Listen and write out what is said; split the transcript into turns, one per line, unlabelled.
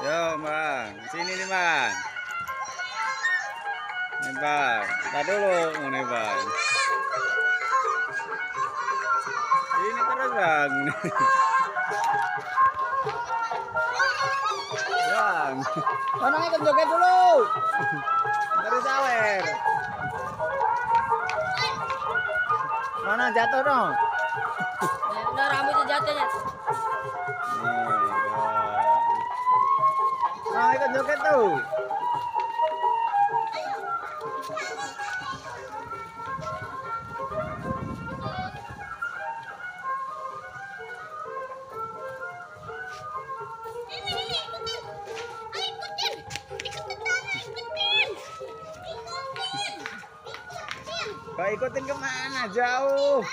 Yo, Bang. Sini nih, Bang. Nih, Bang. Tar dulu nih, Bang. Ini terus, Bang. Bang.
Mana ikut joget dulu.
Terus sawer.
Mana jatuh dong?
Nah, rambutnya jatuhnya.
Nih, Bang.
Mana ikut joget tuh?
Kau ikutin kemana? Jauh.